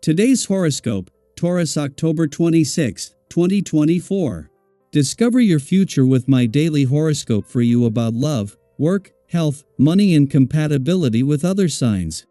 Today's horoscope, Taurus October 26, 2024. Discover your future with my daily horoscope for you about love, work, health, money and compatibility with other signs.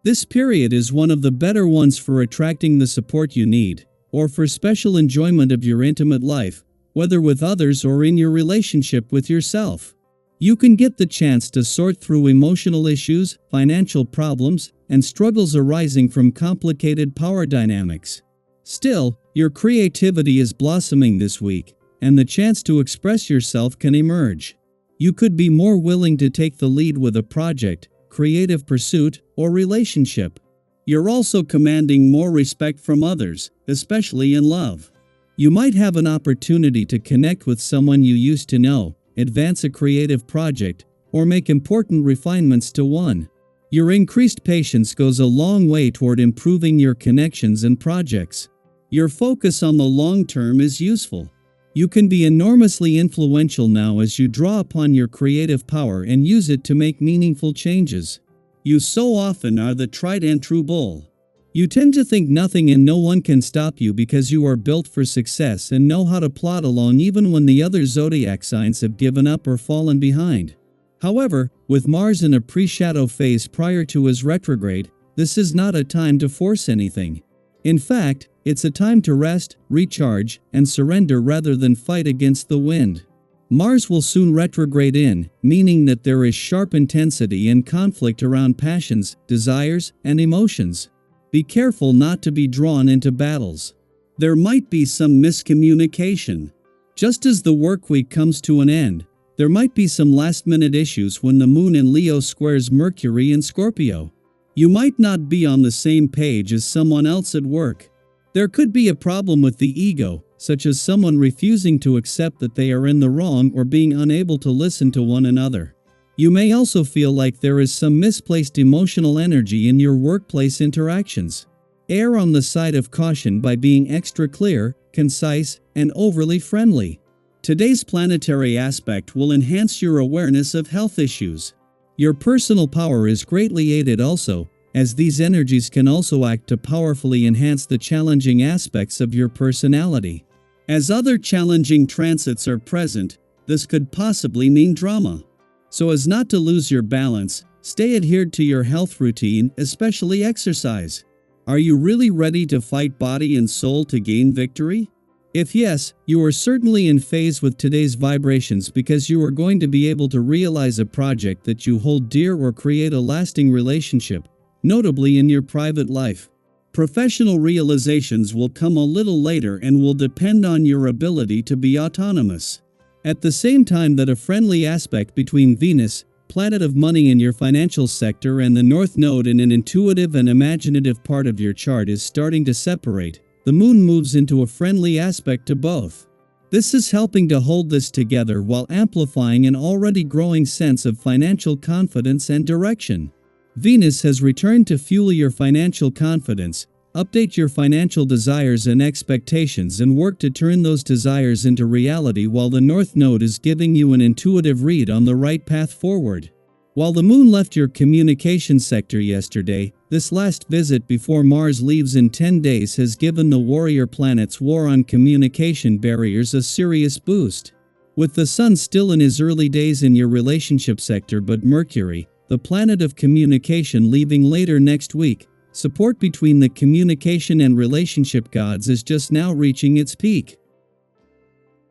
This period is one of the better ones for attracting the support you need, or for special enjoyment of your intimate life, whether with others or in your relationship with yourself. You can get the chance to sort through emotional issues, financial problems, and struggles arising from complicated power dynamics. Still, your creativity is blossoming this week, and the chance to express yourself can emerge. You could be more willing to take the lead with a project, creative pursuit, or relationship. You're also commanding more respect from others, especially in love. You might have an opportunity to connect with someone you used to know, advance a creative project, or make important refinements to one. Your increased patience goes a long way toward improving your connections and projects. Your focus on the long term is useful. You can be enormously influential now as you draw upon your creative power and use it to make meaningful changes. You so often are the tried and true bull. You tend to think nothing and no one can stop you because you are built for success and know how to plod along even when the other zodiac signs have given up or fallen behind. However, with Mars in a pre-shadow phase prior to his retrograde, this is not a time to force anything. In fact, it's a time to rest, recharge, and surrender rather than fight against the wind. Mars will soon retrograde in, meaning that there is sharp intensity and conflict around passions, desires, and emotions. Be careful not to be drawn into battles. There might be some miscommunication. Just as the work week comes to an end, there might be some last-minute issues when the Moon in Leo squares Mercury in Scorpio. You might not be on the same page as someone else at work. There could be a problem with the ego, such as someone refusing to accept that they are in the wrong or being unable to listen to one another. You may also feel like there is some misplaced emotional energy in your workplace interactions. Err on the side of caution by being extra clear, concise, and overly friendly. Today's planetary aspect will enhance your awareness of health issues. Your personal power is greatly aided also, as these energies can also act to powerfully enhance the challenging aspects of your personality. As other challenging transits are present, this could possibly mean drama. So as not to lose your balance, stay adhered to your health routine, especially exercise. Are you really ready to fight body and soul to gain victory? If yes, you are certainly in phase with today's vibrations because you are going to be able to realize a project that you hold dear or create a lasting relationship, notably in your private life. Professional realizations will come a little later and will depend on your ability to be autonomous. At the same time that a friendly aspect between Venus, planet of money in your financial sector, and the North Node in an intuitive and imaginative part of your chart is starting to separate, the Moon moves into a friendly aspect to both. This is helping to hold this together while amplifying an already growing sense of financial confidence and direction. Venus has returned to fuel your financial confidence, update your financial desires and expectations, and work to turn those desires into reality, while the North Node is giving you an intuitive read on the right path forward. While the Moon left your communication sector yesterday, this last visit before Mars leaves in 10 days has given the warrior planet's war on communication barriers a serious boost. With the Sun still in his early days in your relationship sector but Mercury, the planet of communication, leaving later next week, support between the communication and relationship gods is just now reaching its peak.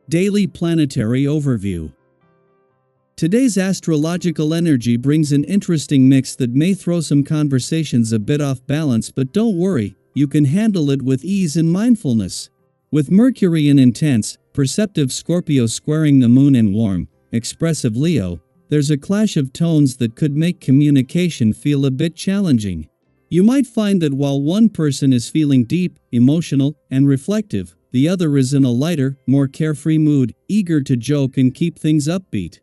Daily Planetary Overview. Today's astrological energy brings an interesting mix that may throw some conversations a bit off balance, but don't worry, you can handle it with ease and mindfulness. With Mercury in intense, perceptive Scorpio squaring the Moon in warm, expressive Leo, there's a clash of tones that could make communication feel a bit challenging. You might find that while one person is feeling deep, emotional, and reflective, the other is in a lighter, more carefree mood, eager to joke and keep things upbeat.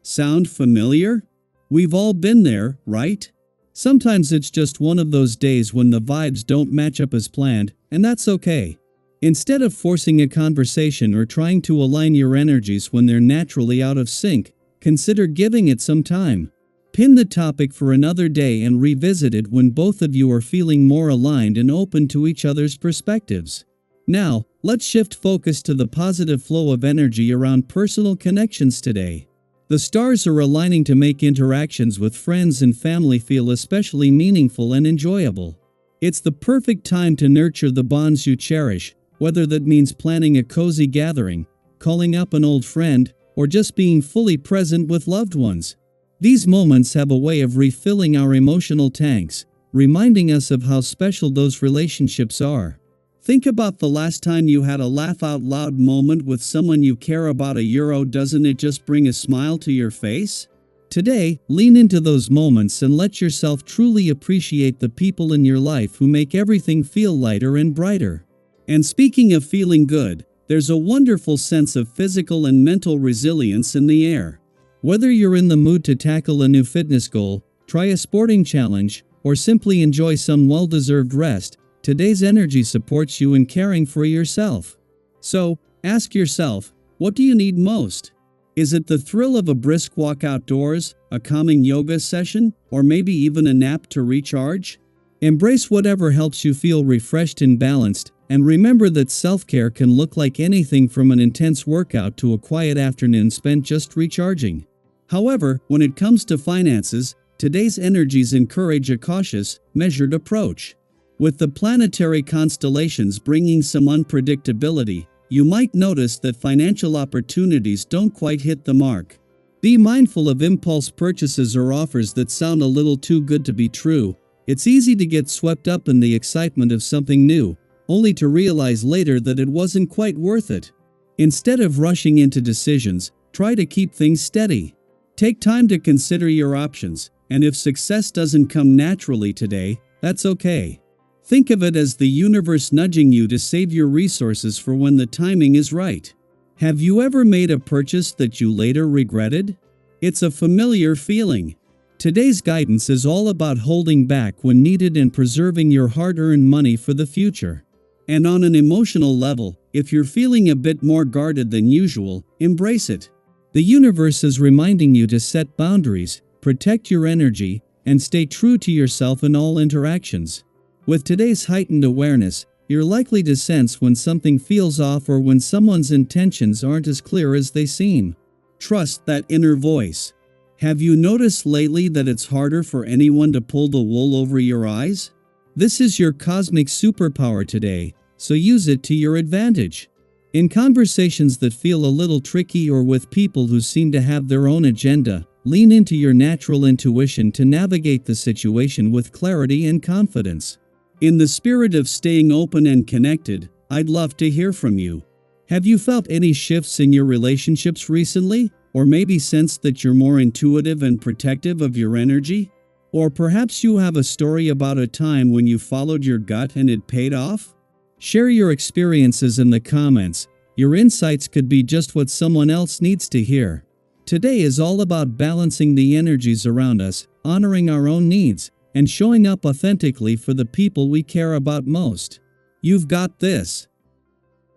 Sound familiar? We've all been there, right? Sometimes it's just one of those days when the vibes don't match up as planned, and that's okay. Instead of forcing a conversation or trying to align your energies when they're naturally out of sync, consider giving it some time. Pin the topic for another day and revisit it when both of you are feeling more aligned and open to each other's perspectives. Now, let's shift focus to the positive flow of energy around personal connections today. The stars are aligning to make interactions with friends and family feel especially meaningful and enjoyable. It's the perfect time to nurture the bonds you cherish, whether that means planning a cozy gathering, calling up an old friend, or just being fully present with loved ones. These moments have a way of refilling our emotional tanks, reminding us of how special those relationships are. Think about the last time you had a laugh out loud moment with someone you care about. Doesn't it just bring a smile to your face? Today, lean into those moments and let yourself truly appreciate the people in your life who make everything feel lighter and brighter. And speaking of feeling good, there's a wonderful sense of physical and mental resilience in the air. Whether you're in the mood to tackle a new fitness goal, try a sporting challenge, or simply enjoy some well-deserved rest, today's energy supports you in caring for yourself. So, ask yourself, what do you need most? Is it the thrill of a brisk walk outdoors, a calming yoga session, or maybe even a nap to recharge? Embrace whatever helps you feel refreshed and balanced, and remember that self-care can look like anything from an intense workout to a quiet afternoon spent just recharging. However, when it comes to finances, today's energies encourage a cautious, measured approach. With the planetary constellations bringing some unpredictability, you might notice that financial opportunities don't quite hit the mark. Be mindful of impulse purchases or offers that sound a little too good to be true. It's easy to get swept up in the excitement of something new, only to realize later that it wasn't quite worth it. Instead of rushing into decisions, try to keep things steady. Take time to consider your options, and if success doesn't come naturally today, that's okay. Think of it as the universe nudging you to save your resources for when the timing is right. Have you ever made a purchase that you later regretted? It's a familiar feeling. Today's guidance is all about holding back when needed and preserving your hard-earned money for the future. And on an emotional level, if you're feeling a bit more guarded than usual, embrace it. The universe is reminding you to set boundaries, protect your energy, and stay true to yourself in all interactions. With today's heightened awareness, you're likely to sense when something feels off or when someone's intentions aren't as clear as they seem. Trust that inner voice. Have you noticed lately that it's harder for anyone to pull the wool over your eyes? This is your cosmic superpower today, so use it to your advantage. In conversations that feel a little tricky or with people who seem to have their own agenda, lean into your natural intuition to navigate the situation with clarity and confidence. In the spirit of staying open and connected, I'd love to hear from you. Have you felt any shifts in your relationships recently? Or maybe sensed that you're more intuitive and protective of your energy? Or perhaps you have a story about a time when you followed your gut and it paid off? Share your experiences in the comments. Your insights could be just what someone else needs to hear. Today is all about balancing the energies around us, honoring our own needs, and showing up authentically for the people we care about most. You've got this.